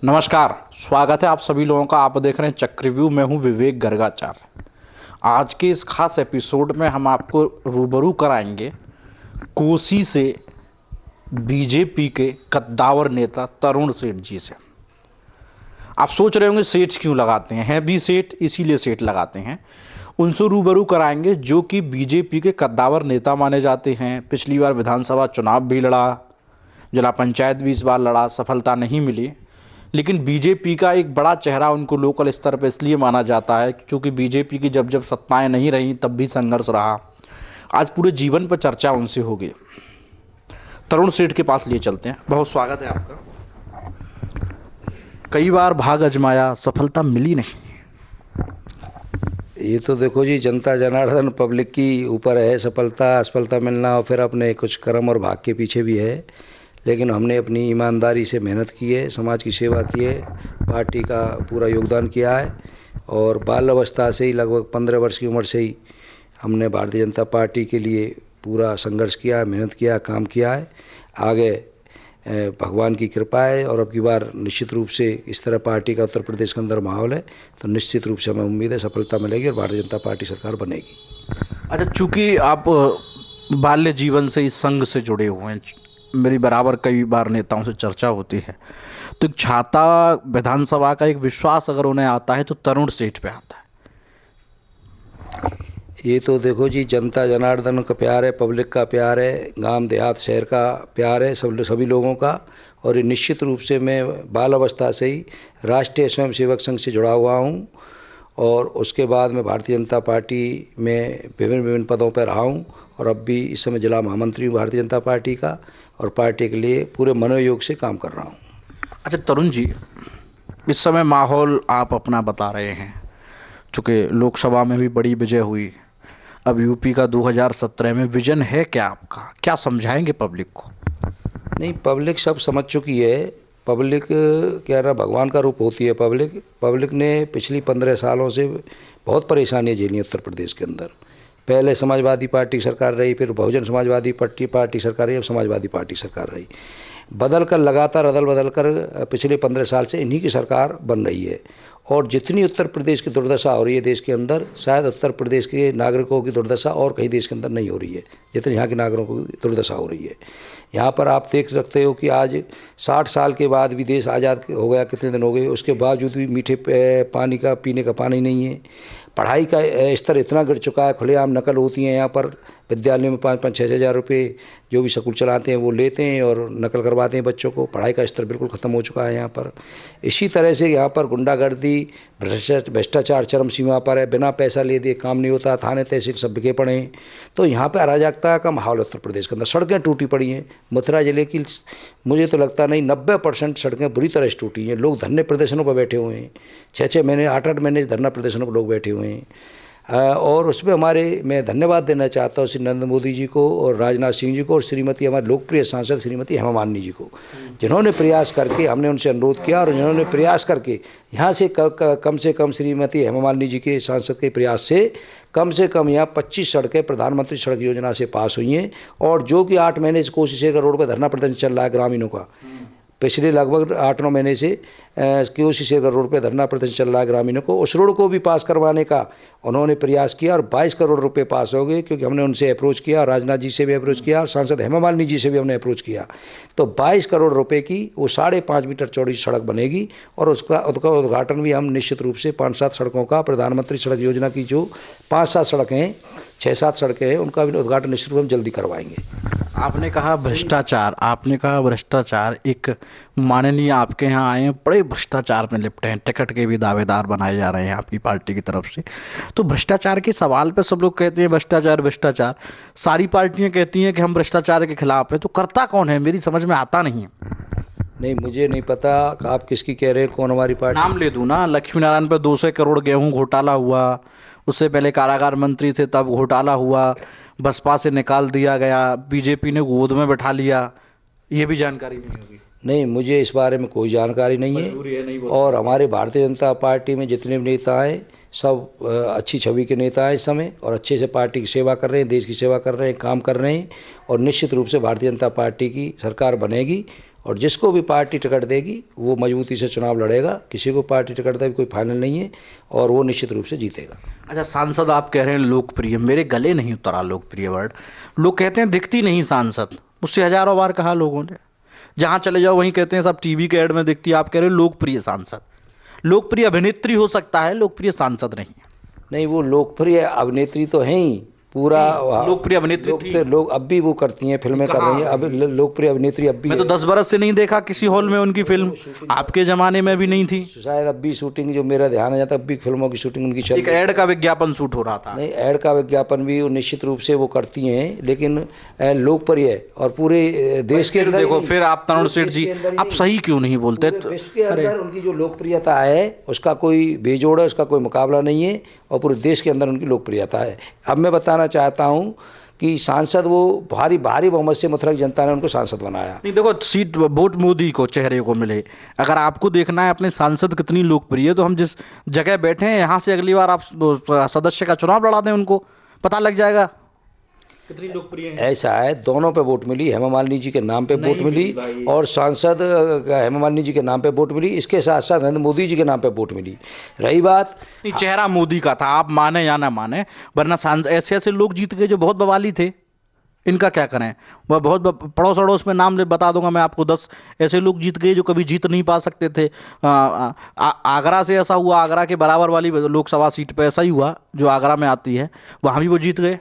नमस्कार, स्वागत है आप सभी लोगों का। आप देख रहे हैं चक्रव्यूह। मैं हूं विवेक गर्गाचार्य। आज के इस खास एपिसोड में हम आपको रूबरू कराएंगे कोसी से बीजेपी के कद्दावर नेता तरुण सेठ जी से। आप सोच रहे होंगे सेठ क्यों लगाते हैं भी सेठ, इसीलिए सेठ लगाते हैं। उनसे रूबरू कराएंगे जो कि बीजेपी के कद्दावर नेता माने जाते हैं। पिछली बार विधानसभा चुनाव भी लड़ा, जिला पंचायत भी इस बार लड़ा, सफलता नहीं मिली। लेकिन बीजेपी का एक बड़ा चेहरा उनको लोकल स्तर पर इसलिए माना जाता है क्योंकि बीजेपी की जब जब सत्ताएं नहीं रहीं तब भी संघर्ष रहा। आज पूरे जीवन पर चर्चा उनसे होगी। तरुण सेठ के पास लिए चलते हैं। बहुत स्वागत है आपका। कई बार भाग आजमाया, सफलता मिली नहीं। ये तो देखो जी, जनता जनार्दन पब्लिक की ऊपर है सफलता असफलता मिलना, और फिर अपने कुछ कर्म और भाग के पीछे भी है। लेकिन हमने अपनी ईमानदारी से मेहनत की है, समाज की सेवा की है, पार्टी का पूरा योगदान किया है। और बाल अवस्था से ही लगभग 15 वर्ष की उम्र से ही हमने भारतीय जनता पार्टी के लिए पूरा संघर्ष किया है, मेहनत किया, काम किया है। आगे भगवान की कृपा है और अब की बार निश्चित रूप से इस तरह पार्टी का उत्तर प्रदेश के अंदर माहौल है तो निश्चित रूप से हमें उम्मीद है सफलता मिलेगी और भारतीय जनता पार्टी सरकार बनेगी। अच्छा, चूँकि आप बाल्य जीवन से इस संघ से जुड़े हुए हैं, मेरी बराबर कई बार नेताओं से चर्चा होती है, तो एक छाता विधानसभा का एक विश्वास अगर उन्हें आता है तो तरुण सेठ पे आता है। ये तो देखो जी, जनता जनार्दन का प्यार है, पब्लिक का प्यार है, गांव देहात शहर का प्यार है, सभी लोगों का। और ये निश्चित रूप से मैं बाल अवस्था से ही राष्ट्रीय स्वयंसेवक संघ से जुड़ा हुआ हूँ और उसके बाद मैं भारतीय जनता पार्टी में विभिन्न पदों पर रहा हूँ और अब भी इस समय जिला महामंत्री हूँ भारतीय जनता पार्टी का और पार्टी के लिए पूरे मनोयोग से काम कर रहा हूँ। अच्छा तरुण जी, इस समय माहौल आप अपना बता रहे हैं, चूँकि लोकसभा में भी बड़ी विजय हुई, अब यूपी का 2017 में विजन है क्या आपका? क्या समझाएंगे पब्लिक को? नहीं, पब्लिक सब समझ चुकी है। पब्लिक क्या रहा, भगवान का रूप होती है पब्लिक ने पिछली 15 सालों से बहुत परेशानियाँ झेली उत्तर प्रदेश के अंदर। पहले समाजवादी पार्टी सरकार रही, फिर बहुजन समाजवादी पार्टी सरकार रही, अब समाजवादी पार्टी सरकार रही। लगातार अदल बदल कर पिछले 15 साल से इन्हीं की सरकार बन रही है। और जितनी उत्तर प्रदेश की दुर्दशा हो रही है देश के अंदर, शायद उत्तर प्रदेश के नागरिकों की दुर्दशा और कहीं देश के अंदर नहीं हो रही है जितनी यहाँ के नागरिकों की दुर्दशा हो रही है। यहाँ पर आप देख सकते हो कि आज 60 साल के बाद भी देश आज़ाद हो गया, कितने दिन हो गए, उसके बावजूद भी मीठे पानी का पीने का पानी नहीं है। पढ़ाई का स्तर इतना गिर चुका है, खुलेआम नकल होती है यहाँ पर। विद्यालयों में 5-5-6 हज़ार रुपये जो भी स्कूल चलाते हैं वो लेते हैं और नकल करवाते हैं बच्चों को। पढ़ाई का स्तर बिल्कुल ख़त्म हो चुका है यहाँ पर। इसी तरह से यहाँ पर गुंडागर्दी, भ्रष्टाचार चरम सीमा पर है। बिना पैसा ले दिए काम नहीं होता, थाने तहसील सब बिके पड़े हैं। तो यहाँ पर अराजकता का माहौल उत्तर प्रदेश के अंदर। सड़कें टूटी पड़ी हैं। मथुरा जिले की मुझे तो लगता नहीं 90% सड़कें बुरी तरह से टूटी हैं। लोग धरने प्रदर्शनों पर बैठे हुए हैं, 6-6 महीने 8-8 महीने धरना प्रदर्शनों पर लोग बैठे हुए हैं। और उसमें मैं धन्यवाद देना चाहता हूँ श्री नरेंद्र मोदी जी को और राजनाथ सिंह जी को और श्रीमती हमारे लोकप्रिय सांसद श्रीमती हेमा मालिनी जी को, जिन्होंने प्रयास करके, हमने उनसे अनुरोध किया और जिन्होंने प्रयास करके यहाँ से कम से कम श्रीमती हेमा मालिनी जी के सांसद के प्रयास से कम यहाँ 25 सड़कें प्रधानमंत्री सड़क योजना से पास हुई हैं। और जो कि 8 महीने से कोसी शेखर रोड पर धरना प्रदर्शन चल रहा है ग्रामीणों का, पिछले लगभग 8-9 महीने से कोसी शेखर रोड पे धरना प्रदर्शन चल रहा है ग्रामीणों को, उस रोड को भी पास करवाने का उन्होंने प्रयास किया और 22 करोड़ रुपए पास हो गए क्योंकि हमने उनसे अप्रोच किया, राजनाथ जी से भी अप्रोच किया और सांसद हेमा मालिनी जी से भी हमने अप्रोच किया। तो 22 करोड़ रुपए की वो 5.5 मीटर चौड़ी सड़क बनेगी और उसका उद्घाटन भी हम निश्चित रूप से 5-7 सड़कों का, प्रधानमंत्री सड़क योजना की जो 5-7 सड़कें हैं, 6-7 सड़कें हैं, उनका भी उद्घाटन निश्चित रूप से हम जल्दी करवाएंगे। आपने कहा भ्रष्टाचार, एक माननीय आपके यहाँ आए हैं, बड़े भ्रष्टाचार में लिपटे हैं, टिकट के भी दावेदार बनाए जा रहे हैं आपकी पार्टी की तरफ से। तो भ्रष्टाचार के सवाल पे सब लोग कहते हैं भ्रष्टाचार, सारी पार्टियां कहती हैं कि हम भ्रष्टाचार के खिलाफ हैं। तो करता कौन है, मेरी समझ में आता नहीं है। नहीं, मुझे नहीं पता आप किसकी कह रहे हैं, कौन हमारी पार्टी। नाम ले दूँ ना, लक्ष्मी नारायण पे 200 करोड़ गेहूँ घोटाला हुआ, उससे पहले कारागार मंत्री थे तब घोटाला हुआ, बसपा से निकाल दिया गया, बीजेपी ने गोद में बैठा लिया, ये भी जानकारी नहीं होगी। नहीं, मुझे इस बारे में कोई जानकारी नहीं है। और हमारे भारतीय जनता पार्टी में जितने भी नेता हैं सब अच्छी छवि के नेता हैं इस समय और अच्छे से पार्टी की सेवा कर रहे हैं, देश की सेवा कर रहे हैं, काम कर रहे हैं और निश्चित रूप से भारतीय जनता पार्टी की सरकार बनेगी और जिसको भी पार्टी टिकट देगी वो मजबूती से चुनाव लड़ेगा। किसी को पार्टी टिकट देगी कोई फाइनल नहीं है और वो निश्चित रूप से जीतेगा। अच्छा, सांसद आप कह रहे हैं लोकप्रिय, मेरे गले नहीं उतरा लोकप्रिय वर्ड। लोग कहते हैं दिखती नहीं सांसद, मुझसे हजारों बार कहा लोगों ने, जहाँ चले जाओ वहीं कहते हैं सब टीवी के ऐड में दिखती है। आप कह रहे हो लोकप्रिय सांसद। लोकप्रिय अभिनेत्री हो सकता है, लोकप्रिय सांसद नहीं है। नहीं, वो लोकप्रिय अभिनेत्री तो हैं ही, पूरा लोकप्रिय अभिनेत्री थी। लोग अब भी वो करती हैं, फिल्में कर रही हैं, अब लोकप्रिय अभिनेत्री अब भी। मैं तो 10 बरस से नहीं देखा किसी हॉल में उनकी फिल्म, आपके ज़माने में भी नहीं थी शायद। अब भी शूटिंग, जो मेरा ध्यान है जाता, अब भी फिल्मों की शूटिंग उनकी चल एक ऐड का विज्ञापन शूट हो रहा था। नहीं, ऐड का विज्ञापन भी निश्चित रूप से वो करती हैं, लेकिन लोकप्रिय और पूरे देश के अंदर। देखो फिर आप तरुण सेठ जी, आप सही क्यों नहीं बोलते? विश्व के अंदर उनकी जो लोकप्रियता है उसका कोई बेजोड़ है, उसका कोई मुकाबला नहीं है, और पूरे देश के अंदर उनकी लोकप्रियता है। अब मैं बताना चाहता हूँ कि सांसद वो भारी बहुमत से मथुरा की जनता ने उनको सांसद बनाया। नहीं देखो, सीट वोट मोदी को चेहरे को मिले। अगर आपको देखना है अपने सांसद कितनी लोकप्रिय है, तो हम जिस जगह बैठे हैं यहाँ से अगली बार आप सदस्य का चुनाव लड़ा दें, उनको पता लग जाएगा कितनी लोकप्रिय है। ऐसा है, दोनों पे वोट मिली, हेमा मालिनी जी के नाम पे वोट मिली और सांसद हेमा मालिनी जी के नाम पे वोट मिली। इसके साथ साथ नरेंद्र मोदी जी के नाम पे वोट मिली। रही बात, चेहरा मोदी का था, आप माने या ना माने, वरना ऐसे ऐसे लोग जीत गए जो बहुत बवाली थे। इनका क्या करें? वह बहुत पड़ोस अड़ोस में नाम बता दूंगा मैं आपको, 10 ऐसे लोग जीत गए जो कभी जीत नहीं पा सकते थे। आगरा से ऐसा हुआ, आगरा के बराबर वाली लोकसभा सीट पे ऐसा ही हुआ जो आगरा में आती है, वहाँ भी वो जीत गए।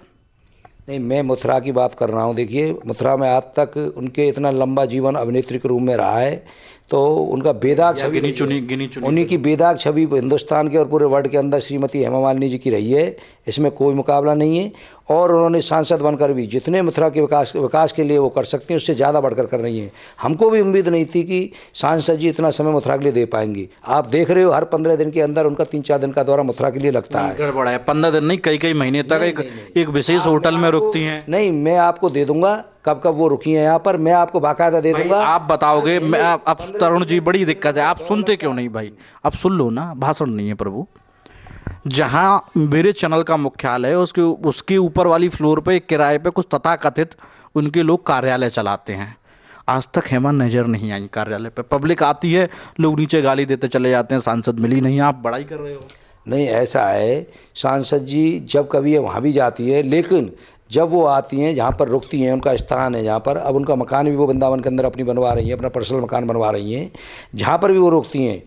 नहीं, मैं मथुरा की बात कर रहा हूँ। देखिए, मथुरा में आज तक उनके इतना लंबा जीवन अभिनेत्री के रूप में रहा है, तो उनका बेदाग छवि, गिनी चुनी उन्हीं की बेदाग छवि हिंदुस्तान के और पूरे वर्ल्ड के अंदर श्रीमती हेमा मालिनी जी की रही है। इसमें कोई मुकाबला नहीं है। और उन्होंने सांसद बनकर भी जितने मथुरा के विकास के लिए वो कर सकते हैं, उससे ज़्यादा बढ़कर कर रही हैं। हमको भी उम्मीद नहीं थी कि सांसद जी इतना समय मथुरा के लिए दे पाएंगी। आप देख रहे हो, हर 15 दिन के अंदर उनका 3-4 दिन का दौरा मथुरा के लिए लगता है। गड़बड़ है, 15 दिन नहीं, कई महीने तक एक विशेष होटल में रुकती हैं। नहीं, मैं आपको दे दूंगा कब कब वो रुकी हैं यहाँ पर, मैं आपको बाकायदा दे दूंगा। आप बताओगे। मैं अब तरुण जी, बड़ी दिक्कत है, आप सुनते क्यों नहीं भाई? आप सुन लो ना, भाषण नहीं है प्रभु। जहाँ मेरे चैनल का मुख्यालय है उसके ऊपर वाली फ्लोर पे किराए पे कुछ तथाकथित उनके लोग कार्यालय चलाते हैं। आज तक हेमा नजर नहीं आई कार्यालय पे। पब्लिक आती है, लोग नीचे गाली देते चले जाते हैं, सांसद मिली नहीं। आप बड़ाई कर रहे हो। नहीं, ऐसा है, सांसद जी जब कभी वहाँ भी जाती है, लेकिन जब वो आती हैं जहाँ पर रुकती हैं, उनका स्थान है जहाँ पर, अब उनका मकान भी वो वृंदावन के अंदर अपनी बनवा रही हैं, अपना पर्सनल मकान बनवा रही हैं, जहाँ पर भी वो रुकती हैं,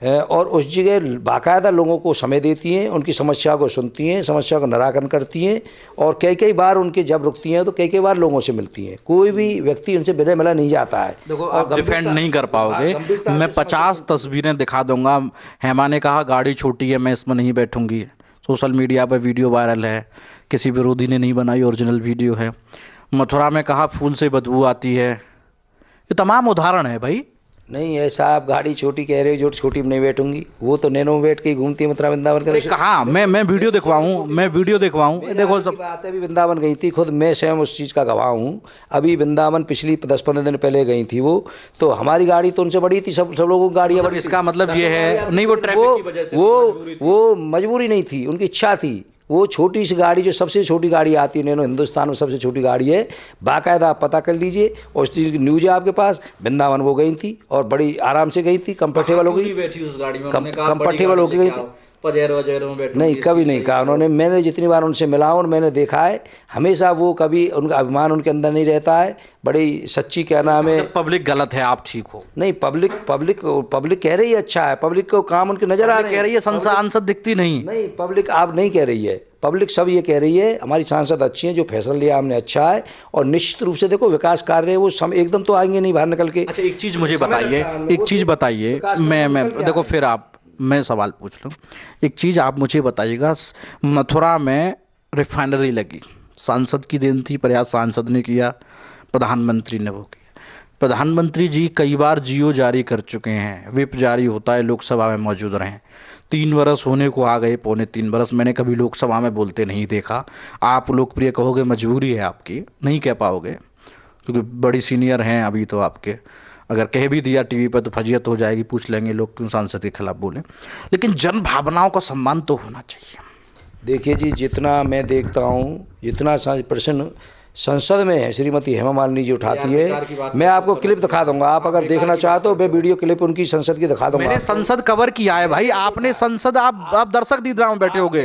और उस जगह बाकायदा लोगों को समय देती हैं, उनकी समस्या को सुनती हैं, समस्या का निराकरण करती हैं, और कई बार उनके जब रुकती हैं तो कई बार लोगों से मिलती हैं। कोई भी व्यक्ति उनसे बिना मिला नहीं जाता है। देखो, आप डिफेंड नहीं कर पाओगे। मैं 50 तस्वीरें दिखा दूंगा। हेमा ने कहा गाड़ी छोटी है, मैं इसमें नहीं बैठूंगी। सोशल मीडिया पर वीडियो वायरल है, किसी विरोधी ने नहीं बनाई, ओरिजिनल वीडियो है। मथुरा में कहा फूल से बदबू आती है। ये तमाम उदाहरण है भाई। नहीं, ऐसा आप गाड़ी छोटी कह रहे हो, जो छोटी में नहीं बैठूंगी, वो तो नैनो में बैठ के घूमती है मथुरा वृंदावन के। कहाँ मैं वीडियो दिखवाऊँ, देखो सब बात है। अभी वृंदावन गई थी, खुद मैं स्वयं उस चीज़ का गवाह हूँ। अभी वृंदावन पिछली 10-15 दिन पहले गई थी वो, तो हमारी गाड़ी तो उनसे बड़ी थी, सब लोगों की गाड़ियाँ बड़ी। इसका मतलब ये है नहीं, वो ट्रैफिक की वजह से वो मजबूरी नहीं थी, उनकी इच्छा थी। वो छोटी सी गाड़ी, जो सबसे छोटी गाड़ी आती है नैनो, हिंदुस्तान में सबसे छोटी गाड़ी है, बाकायदा आप पता कर लीजिए, और उस चीज़ की न्यूज़ है आपके पास। वृंदावन वो गई थी और बड़ी आराम से गई थी, कंफर्टेबल हो गई, कंफर्टेबल हो गई थी। नहीं, कभी नहीं कहा उन्होंने। मैंने जितनी बार उनसे मिला और मैंने देखा है, हमेशा वो कभी उनका अभिमान उनके अंदर नहीं रहता है। बड़ी सच्ची, क्या नाम है, पब्लिक गलत है, आप ठीक हो। नहीं, पब्लिक कह रही है अच्छा है, पब्लिक को काम उनके नजर आ रहे हैं, कह रही है सांसद दिखती नहीं। नहीं, पब्लिक आप नहीं कह रही है, पब्लिक सब ये कह रही है हमारी सांसद अच्छी हैं, जो फैसला लिया हमने अच्छा है, और निश्चित रूप से देखो विकास कार्य वो एकदम तो आएंगे नहीं बाहर निकल के। अच्छा, एक चीज़ मुझे बताइए, मैं देखो, फिर मैं सवाल पूछ लूँ। एक चीज़ आप मुझे बताइएगा, मथुरा में रिफाइनरी लगी, सांसद की देन थी, प्रयास सांसद ने किया, प्रधानमंत्री ने वो किया। प्रधानमंत्री जी कई बार जियो जारी कर चुके हैं, व्हिप जारी होता है, लोकसभा में मौजूद रहें। 3 बरस होने को आ गए, पौने 3 बरस, मैंने कभी लोकसभा में बोलते नहीं देखा। आप लोकप्रिय कहोगे, मजबूरी है आपकी, नहीं कह पाओगे क्योंकि बड़ी सीनियर हैं अभी तो आपके। अगर कह भी दिया टीवी पर तो फजीयत हो जाएगी, पूछ लेंगे लोग क्यों सांसद के खिलाफ बोले। लेकिन जन भावनाओं का सम्मान तो होना चाहिए। देखिए जी, जितना मैं देखता हूँ, जितना प्रश्न संसद में श्रीमती हेमा मालिनी जी उठाती है। मैं आपको क्लिप दिखा दूंगा, आप अगर देखना चाहते हो मैं वीडियो क्लिप उनकी संसद की दिखा दूंगा। मैंने संसद कवर किया है भाई, आपने संसद, आप दर्शक दीदा में बैठे होगे।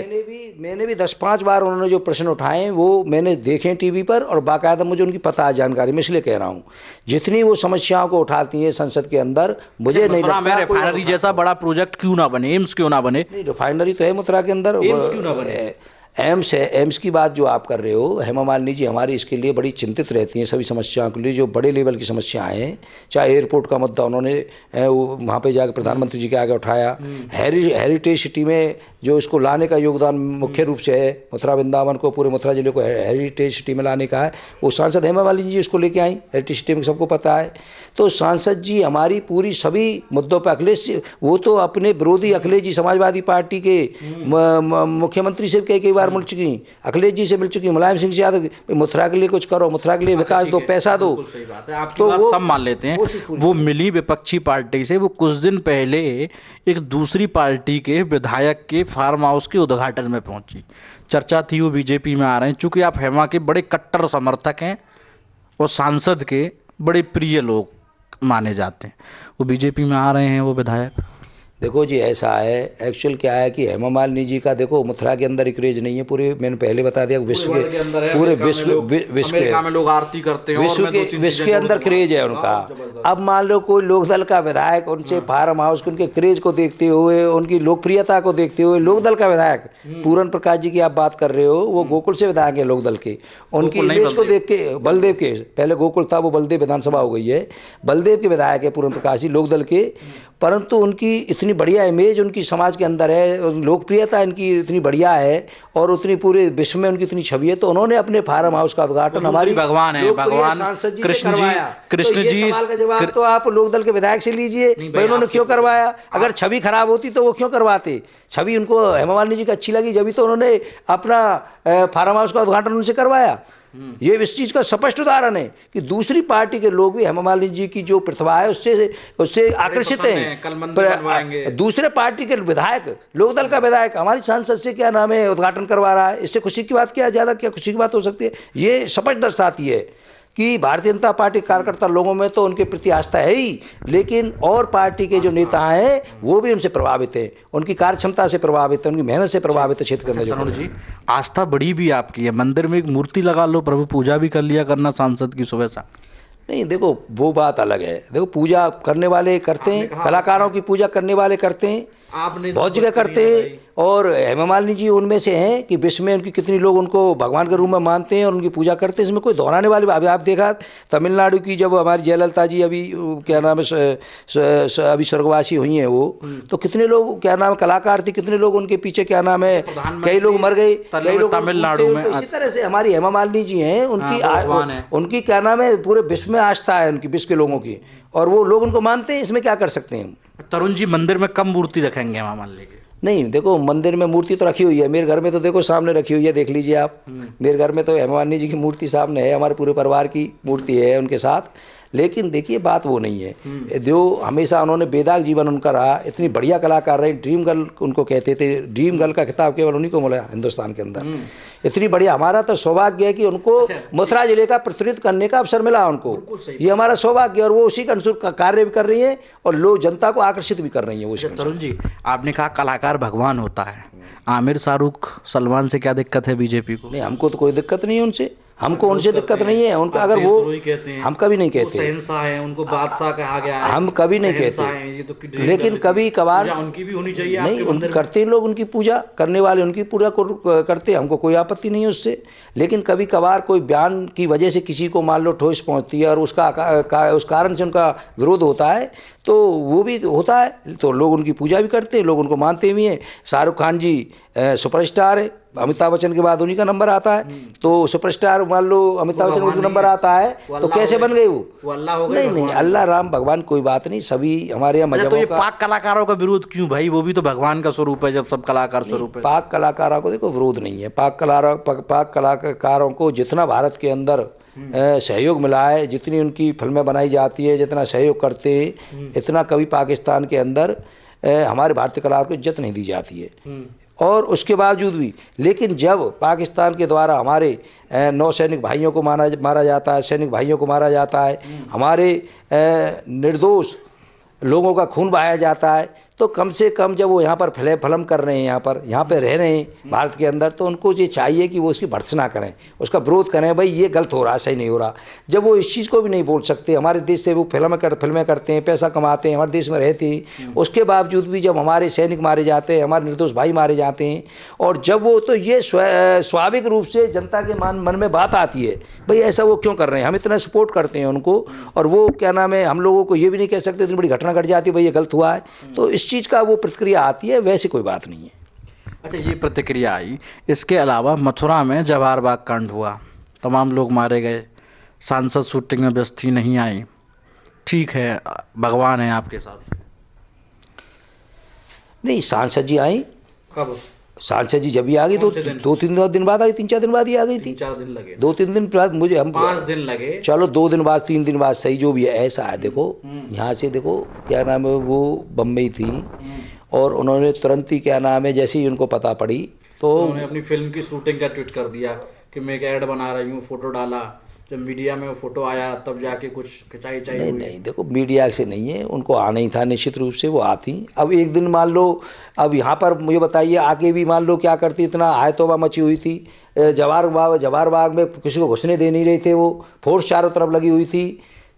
मैंने भी 10-5 बार उन्होंने जो प्रश्न उठाए वो मैंने देखे टीवी पर, और बाकायदा मुझे उनकी पता है, जानकारी। मैं इसलिए कह रहा हूँ जितनी वो समस्याओं को उठाती हैं संसद के अंदर, मुझे नहीं लगता रिफाइनरी जैसा बड़ा प्रोजेक्ट क्यों ना बने, एम्स क्यों ना बने। रिफाइनरी तो है मथुरा के अंदर, एम्स क्यों ना बने। एम्स है, एम्स की बात जो आप कर रहे हो, हेमा मालिनी जी हमारी इसके लिए बड़ी चिंतित रहती हैं सभी समस्याओं के लिए, जो बड़े लेवल की समस्याएं हैं। चाहे एयरपोर्ट का मुद्दा उन्होंने वहाँ पे जाकर प्रधानमंत्री जी के आगे उठाया, हेरिटेज सिटी में जो इसको लाने का योगदान मुख्य रूप से है, मथुरा वृंदावन को, पूरे मथुरा जिले को हेरिटेज सिटी में लाने का है, वो सांसद हेमा मालिनी जी उसको लेके आई। हेरिटेज सिटी में सबको पता है। तो सांसद जी हमारी पूरी सभी मुद्दों पर, अखिलेश, वो तो अपने विरोधी अखिलेश जी समाजवादी पार्टी के मुख्यमंत्री से कई बार मिल चुकी, अखिलेश जी से मिल चुकी, मुलायम सिंह यादव, मथुरा के लिए कुछ करो, मथुरा के लिए विकास दो, पैसा दो। तो वो सब मान लेते हैं, वो मिली विपक्षी पार्टी से। वो कुछ दिन पहले एक दूसरी पार्टी के विधायक के फार्म हाउस के उद्घाटन में पहुंची, चर्चा थी वो बीजेपी में आ रहे हैं। चूंकि आप हेमा के बड़े कट्टर समर्थक हैं और सांसद के बड़े प्रिय लोग माने जाते हैं, वो बीजेपी में आ रहे हैं वो विधायक। देखो जी ऐसा है, एक्चुअल क्या है कि हेमा मालिनी जी का देखो मथुरा के अंदर क्रेज नहीं है, पूरे मैंने पहले बता दिया, विश्व के पूरे विश्व में लोग आरती करते हैं, विश्व के अंदर क्रेज है उनका। अब मान लो कोई लोकदल का विधायक उनसे फार्म हाउस के उनके क्रेज को देखते हुए, उनकी लोकप्रियता को देखते हुए, लोकदल का विधायक पूरन प्रकाश जी की आप बात कर रहे हो, वो गोकुल से विधायक है लोकदल के, उनकी इमेज को देख के, बलदेव के, पहले गोकुल था वो बलदेव विधानसभा हो गई है, बलदेव के विधायक है पूरन प्रकाश जी लोकदल के, परंतु उनकी इतनी बढ़िया इमेज उनकी समाज के अंदर है, लोकप्रियता इनकी इतनी बढ़िया है और उतनी पूरे विश्व में उनकी इतनी छवि है, तो उन्होंने अपने फार्म हाउस का उद्घाटन हमारी भगवान है, भगवान कृष्ण जी सवाल का जवाब तो आप लोकदल के विधायक से लीजिए, भाई उन्होंने क्यों करवाया। अगर छवि खराब होती तो वो क्यों करवाते, छवि उनको हेमा मालिनी जी की अच्छी लगी जब तो उन्होंने अपना फार्म हाउस का उद्घाटन उनसे करवाया। ये इस चीज़ का स्पष्ट उदाहरण है कि दूसरी पार्टी के लोग भी हेमा मालिनी जी की जो प्रतिभा है उससे आकर्षित हैं। दूसरे पार्टी के विधायक, लोकदल का विधायक हमारी सांसद से क्या नाम है उद्घाटन करवा रहा है, इससे खुशी की बात क्या, ज़्यादा क्या खुशी की बात हो सकती है। ये स्पष्ट दर्शाती है कि भारतीय जनता पार्टी कार्यकर्ता लोगों में तो उनके प्रति आस्था है ही, लेकिन और पार्टी के जो नेता हैं वो भी उनसे प्रभावित हैं, उनकी कार्य क्षमता से प्रभावित है, उनकी मेहनत से प्रभावित है क्षेत्र के अंदर। तरुण जी, आस्था बड़ी भी आपकी है, मंदिर में एक मूर्ति लगा लो, प्रभु पूजा भी कर लिया करना सांसद की सुबह शाम। नहीं देखो वो बात अलग है, देखो पूजा करने वाले करते हैं, कलाकारों की पूजा करने वाले करते हैं, बहुत जगह करते हैं, और हेमा मालिनी जी उनमें से हैं कि विश्व में उनकी कितनी लोग उनको भगवान के रूप में मानते हैं और उनकी पूजा करते हैं, इसमें कोई दोहराने वाली। अभी आप देखा तमिलनाडु की जब हमारी जयललिता जी अभी क्या नाम है अभी स्वर्गवासी हुई हैं वो, तो कितने लोग क्या नाम कलाकार थे, कितने लोग उनके पीछे क्या नाम है, कई लोग मर गए, कई लोग तमिलनाडु में। इसी तरह से हमारी हेमा मालिनी जी हैं, उनकी क्या नाम है पूरे विश्व में आस्था है उनकी, विश्व के लोगों की, और वो लोग उनको मानते हैं, इसमें क्या कर सकते हैं। तरुण जी, मंदिर में कम मूर्ति रखेंगे हेमा मालिनी की? नहीं देखो मंदिर में मूर्ति तो रखी हुई है, मेरे घर में तो देखो सामने रखी हुई है, देख लीजिए आप, मेरे घर में तो हेमा मालिनी जी की मूर्ति सामने है, हमारे पूरे परिवार की मूर्ति है उनके साथ। लेकिन देखिए बात वो नहीं है, जो हमेशा उन्होंने बेदाग जीवन उनका रहा, इतनी बढ़िया कलाकार रहे, ड्रीम गर्ल उनको कहते थे, ड्रीम गर्ल का खिताब केवल उन्हीं को मिला हिंदुस्तान के अंदर। इतनी बढ़िया, हमारा तो सौभाग्य है कि उनको मथुरा जिले का प्रतिनिधित्व करने का अवसर मिला उनको, ये हमारा सौभाग्य, और वो उसी के अनुसार कार्य भी कर रही है और लोग जनता को आकर्षित भी कर रही है। वो तरुण जी, आपने कहा कलाकार भगवान होता है, आमिर, शाहरुख, सलमान से क्या दिक्कत है बीजेपी को? नहीं, हमको तो कोई दिक्कत नहीं है उनसे, हमको उनसे दिक्कत नहीं है, उनका अगर वो हम कभी नहीं कहते शहंशाह हैं, उनको बादशाह कहा गया है, हम कभी नहीं कहते, लेकिन कभी कभार उनकी भी होनी चाहिए। नहीं उनकी करते हैं लोग, उनकी पूजा करने वाले उनकी पूजा करते हैं, हमको कोई आपत्ति नहीं है उससे, लेकिन कभी कभार कोई बयान की वजह से किसी को मान लो ठोस पहुंचती है और उस कारण से उनका विरोध होता है, तो वो भी होता है, तो लोग उनकी पूजा भी करते हैं, लोग उनको मानते भी हैं। शाहरुख खान जी सुपरस्टार है, अमिताभ बच्चन के बाद उन्हीं का नंबर आता है, तो सुपरस्टार मान लो अमिताभ बच्चन का नंबर आता है तो कैसे बन गए वो अल्लाह हो गए? नहीं, अल्लाह राम भगवान कोई बात नहीं, सभी हमारे यहाँ मजहबों का। तो ये पाक कलाकारों का विरोध क्यों भाई? वो भी तो भगवान का स्वरूप है, जब सब कलाकार स्वरूप है। पाक कलाकारों को देखो विरोध नहीं है, पाक कलाकारों को जितना भारत के अंदर सहयोग मिला है, जितनी उनकी फिल्में बनाई जाती है, जितना सहयोग करते हैं, इतना कभी पाकिस्तान के अंदर हमारे भारतीय कलाकारों को इज्जत नहीं दी जाती है। और उसके बावजूद भी, लेकिन जब पाकिस्तान के द्वारा हमारे 9 सैनिक भाइयों को मारा जाता है, सैनिक भाइयों को मारा जाता है, हमारे निर्दोष लोगों का खून बहाया जाता है, तो कम से कम जब वो यहाँ पर फलम कर रहे हैं, यहाँ पे रह रहे हैं भारत के अंदर, तो उनको ये चाहिए कि वो उसकी भर्त्सना करें, उसका विरोध करें, भाई ये गलत हो रहा है, सही नहीं हो रहा। जब वो इस चीज़ को भी नहीं बोल सकते, हमारे देश से वो फिल्में करते हैं, पैसा कमाते हैं, हमारे देश में रहते हैं, उसके बावजूद भी जब हमारे सैनिक मारे जाते हैं, हमारे निर्दोष भाई मारे जाते हैं, और जब वो, तो ये स्वाभाविक रूप से जनता के मन में बात आती है, भाई ऐसा वो क्यों कर रहे हैं, हम इतना सपोर्ट करते हैं उनको, और वो क्या नाम है, हम लोगों को ये भी नहीं कह सकते इतनी बड़ी घटना घट जाती है भाई ये गलत हुआ है, तो इस चीज़ का वो प्रतिक्रिया आती है, वैसे कोई बात नहीं है। अच्छा, ये प्रतिक्रिया आई। इसके अलावा मथुरा में जवाहर बाग कांड हुआ, तमाम लोग मारे गए, सांसद शूटिंग में व्यस्त थी, नहीं आई, ठीक है, भगवान है आपके हिसाब से? नहीं, सांसद जी आई, कब? सांसद जी जब भी आ गई, 2-3 दिन बाद आ गई, 3-4 दिन बाद ही आ गई थी। 4 दिन लगे, 2-3 दिन बाद, मुझे हम 5 दिन लगे, चलो 2 दिन बाद 3 दिन बाद, सही जो भी है, ऐसा है। देखो यहाँ से देखो क्या नाम है, वो बम्बई थी, और उन्होंने तुरंत ही क्या नाम है, जैसे ही उनको पता पड़ी तो उन्होंने अपनी फिल्म की शूटिंग का ट्वीट कर दिया कि मैं एक ऐड बना रही हूँ, फोटो डाला, जब मीडिया में वो फोटो आया तब जाके कुछ खिंचाई नहीं, नहीं, देखो मीडिया से नहीं है, उनको आना ही था, निश्चित रूप से वो आती। अब एक दिन मान लो, अब यहाँ पर मुझे बताइए, आके भी मान लो क्या करती, इतना हाय तौबा मची हुई थी, जवाहर बाग में किसी को घुसने दे नहीं रहे थे, वो फोर्स चारों तरफ लगी हुई थी,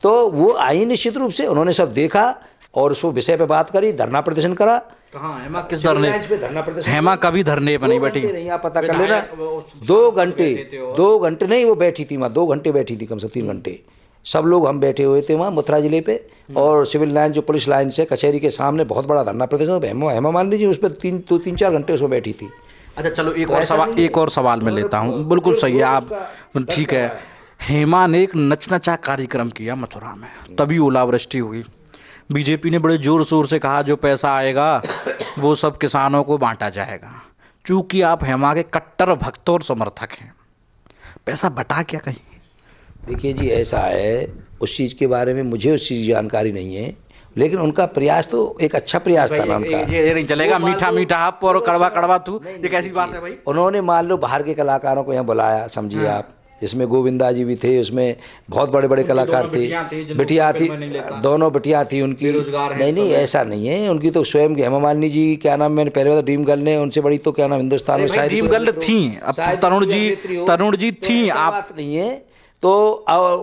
तो वो आई निश्चित रूप से, उन्होंने सब देखा और उस विषय पे बात करी, धरना प्रदर्शन करा। कहाँ हेमा, किस धरने पे धरना प्रदर्शन? हेमा कभी धरने पे नहीं बैठी, नहीं, आप पता कर लेना, 2 घंटे नहीं, वो बैठी थी वहाँ, 2 घंटे बैठी थी, कम से 3 घंटे, सब लोग हम बैठे हुए थे वहाँ मथुरा जिले पे, और सिविल लाइन जो पुलिस लाइन से कचहरी के सामने बहुत बड़ा धरना प्रदर्शन, हेमा मालिनी जी उस पर 3-4 घंटे उसमें बैठी थी। अच्छा चलो, एक और सवाल मैं लेता हूँ, बिल्कुल सही है आप, ठीक है। हेमा ने एक नचनचा कार्यक्रम किया मथुरा में, तभी ओलावृष्टि हुई। बीजेपी ने बड़े जोर शोर से कहा जो पैसा आएगा वो सब किसानों को बांटा जाएगा। चूंकि आप हेमा के कट्टर भक्त और समर्थक हैं, पैसा बटा क्या कहीं? देखिए जी, ऐसा है, उस चीज़ के बारे में मुझे उस चीज़ की जानकारी नहीं है, लेकिन उनका प्रयास तो एक अच्छा प्रयास था ना उनका। ये नहीं चलेगा, मीठा मीठा आप और कड़वा कड़वा तू, ये कैसी बात है भाई? उन्होंने मान लो बाहर के कलाकारों को यहाँ बुलाया, समझिए आप, इसमें गोविंदा जी भी थे, उसमें बहुत बड़े बड़े कलाकार थे, बिटिया थी, दोनों बिटिया थी उनकी। नहीं, ऐसा नहीं है, उनकी तो स्वयं की हेमा मालिनी जी, क्या नाम, मैंने पहले बताया ड्रीम गर्ल ने, उनसे बड़ी तो क्या नाम हिंदुस्तान में शायद ड्रीम गर्ल थी, तरुण जी थी, आप नहीं है। तो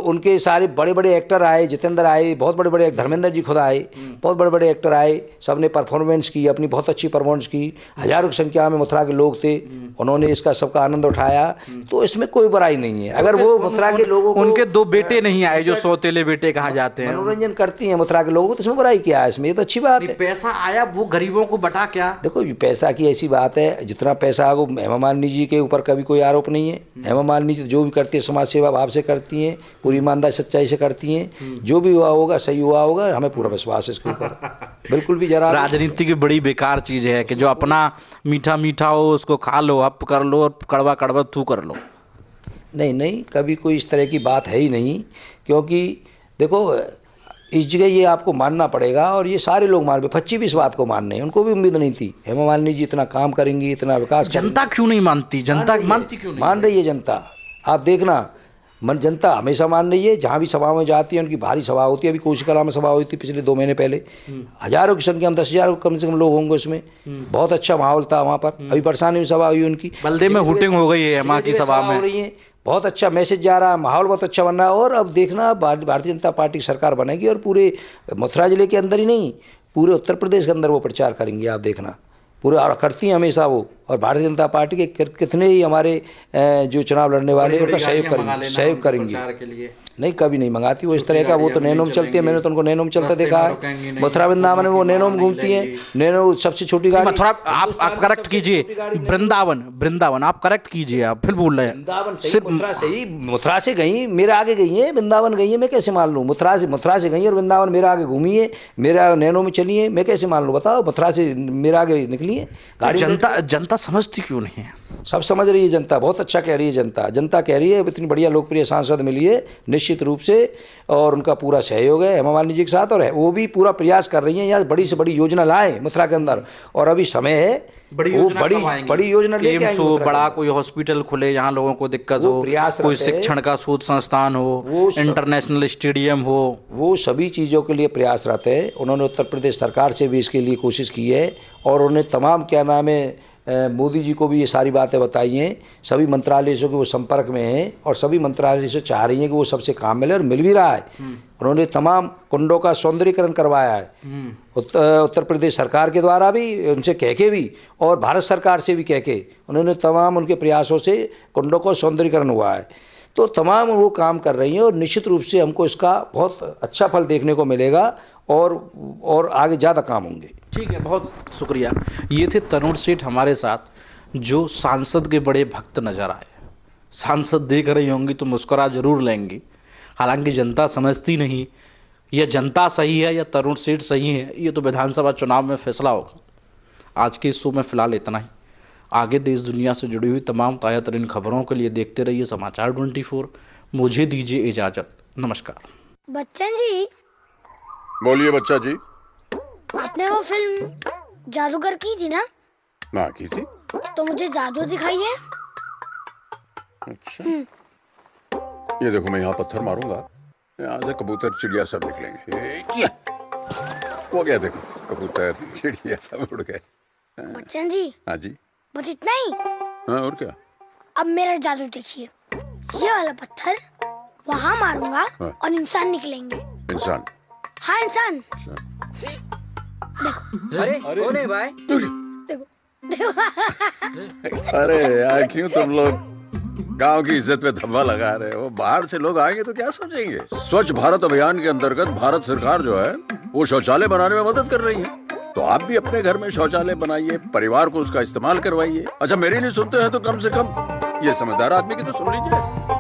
उनके सारे बड़े बड़े एक्टर आए, जितेंद्र आए, बहुत बड़े बड़े, धर्मेंद्र जी खुद आए, बहुत बड़े बड़े एक्टर आए, सब ने परफॉर्मेंस की, अपनी बहुत अच्छी परफॉर्मेंस की, हजारों की संख्या में मथुरा के लोग थे, उन्होंने इसका सबका आनंद उठाया, तो इसमें कोई बुराई नहीं है। अगर वो मथुरा के लोगों को, उनके 2 बेटे नहीं आए जो सौतेले बेटे कहा जाते हैं, मनोरंजन करती हैं मथुरा के लोगों को, तो इसमें बुराई क्या है? इसमें ये तो अच्छी बात है। पैसा आया, वो गरीबों को बटा क्या? देखो पैसा की ऐसी बात है, जितना पैसा वो हेमा मालिनी जी के ऊपर कभी कोई आरोप नहीं है। हेमा मालिनी जी जो भी करती है समाज सेवा भाव से करती हैं, पूरी ईमानदार सच्चाई से करती हैं, जो भी हुआ होगा सही हुआ होगा, हमें पूरा विश्वास है इसके ऊपर। बिल्कुल भी जरा, राजनीति की बड़ी बेकार चीज़ है कि जो अपना मीठा मीठा हो उसको खा लो, अप कर लो, और कड़वा कड़वा तू कर लो। नहीं, कभी कोई इस तरह की बात है ही नहीं, क्योंकि देखो इस जगह ये आपको मानना पड़ेगा, और ये सारे लोग मान, फच्ची भी इस बात को मानने, उनको भी उम्मीद नहीं थी हेमा मालिनी जी इतना काम करेंगी, इतना विकास। जनता क्यों नहीं मानती? जनता मानती क्यों नहीं? मान रही है जनता, आप देखना, जनता हमेशा मान रही है, जहाँ भी सभा में जाती है उनकी भारी सभा होती है। अभी कोसी कला में सभा हुई थी पिछले 2 महीने पहले, हजारों की संख्या में, 10,000 कम से कम लोग होंगे उसमें, बहुत अच्छा माहौल था वहाँ पर। अभी परेशानी में सभा हुई उनकी, बल्दे में हुटिंग हो गई है हेमा की सभा में, हो रही है, बहुत अच्छा मैसेज जा रहा है, माहौल बहुत अच्छा बन रहा है। और अब देखना भारतीय जनता पार्टी की सरकार बनेगी, और पूरे मथुरा जिले के अंदर ही नहीं, पूरे उत्तर प्रदेश के अंदर वो प्रचार करेंगी, आप देखना, पूरे, और करती हैं हमेशा वो। और भारतीय जनता पार्टी के कितने ही हमारे जो चुनाव लड़ने वाले हैं उनका सहयोग करेंगे। नहीं, कभी नहीं मंगाती वो इस तरह का, वो तो नैनो में चलती है, मैंने तो उनको नैनो में चलता देखा है। मथुरा वृंदावन में वो नैनो में घूमती है, नैनो सबसे छोटी गाड़ी। मथुरा आप करेक्ट कीजिए, वृंदावन आप करेक्ट कीजिए, आप फिर बोल रहे हैं। वृंदावन सही, मथुरा से गई, मेरे आगे गई है, वृंदावन गई है, मैं कैसे मान लूँ? मथुरा से गई और वृंदावन मेरे आगे घूमी है, मेरा नैनो में चली है, मैं कैसे मान लूँ? बताओ, मथुरा से मेरे आगे निकली है गाड़ी। जनता जनता समझती क्यों नहीं है? सब समझ रही है जनता, बहुत अच्छा कह रही है जनता। जनता कह रही है इतनी बढ़िया लोकप्रिय सांसद मिली है निश्चित रूप से, और उनका पूरा सहयोग है हेमा मालिनी जी के साथ, और वो भी पूरा प्रयास कर रही हैं यहाँ बड़ी से बड़ी योजना लाएं मथुरा के अंदर, और अभी समय है बड़ी योजना लेके आएंगे। बड़ा कोई हॉस्पिटल खुले जहाँ लोगों को दिक्कत हो, कोई शिक्षण का शोध संस्थान हो, इंटरनेशनल स्टेडियम हो, वो सभी चीज़ों के लिए प्रयासरत है। उन्होंने उत्तर प्रदेश सरकार से भी इसके लिए कोशिश की है, और उन्हें तमाम क्या नाम है मोदी जी को भी ये सारी बातें बताई हैं। सभी मंत्रालय से वो संपर्क में हैं, और सभी मंत्रालय से चाह रही हैं कि वो सबसे काम मिले, और मिल भी रहा है। उन्होंने तमाम कुंडों का सौंदर्यीकरण करवाया है उत्तर प्रदेश सरकार के द्वारा भी, उनसे कह के भी, और भारत सरकार से भी कह के उन्होंने तमाम उनके प्रयासों से कुंडों का सौंदर्यीकरण हुआ है। तो तमाम वो काम कर रही हैं, और निश्चित रूप से हमको इसका बहुत अच्छा फल देखने को मिलेगा, और आगे ज़्यादा काम होंगे। ठीक है, बहुत शुक्रिया। ये थे तरुण सेठ हमारे साथ, जो सांसद के बड़े भक्त नजर आए। सांसद देख रही होंगी तो मुस्कुरा जरूर लेंगी, हालांकि जनता समझती नहीं यह जनता सही है या तरुण सेठ सही है, ये तो विधानसभा चुनाव में फैसला होगा। आज के इस शो में फिलहाल इतना ही। आगे देश दुनिया से जुड़ी हुई तमाम ताज़ा तरीन खबरों के लिए देखते रहिए समाचार 24। मुझे दीजिए इजाज़त, नमस्कार। बच्चन जी, बोलिए बच्चा जी। आपने वो फिल्म जादूगर की थी ना? ना की थी। तो मुझे जादू दिखाइए। अच्छा, ये देखो, मैं यहाँ पत्थर मारूंगा, यहाँ से कबूतर चिड़िया सब निकलेंगे। ये वो क्या, देखो कबूतर चिड़िया सब उड़ गए। बच्चन जी। हाँ जी। बस इतना ही? हाँ, और क्या। अब मेरा जादू देखिए, ये वाला पत्थर वहाँ मारूंगा, हाँ। और इंसान निकलेंगे। इंसान? हाँ, इंसान। अरे कौन है भाई? देखो देखो। अरे यार, क्यों तुम लोग गांव की इज्जत पे धब्बा लगा रहे हो? बाहर से लोग आएंगे तो क्या सोचेंगे? स्वच्छ भारत अभियान के अंतर्गत भारत सरकार जो है वो शौचालय बनाने में मदद कर रही है, तो आप भी अपने घर में शौचालय बनाइए, परिवार को उसका इस्तेमाल करवाइए। अच्छा, मेरी नहीं सुनते हैं तो कम से कम ये समझदार आदमी की तो सुन लीजिए।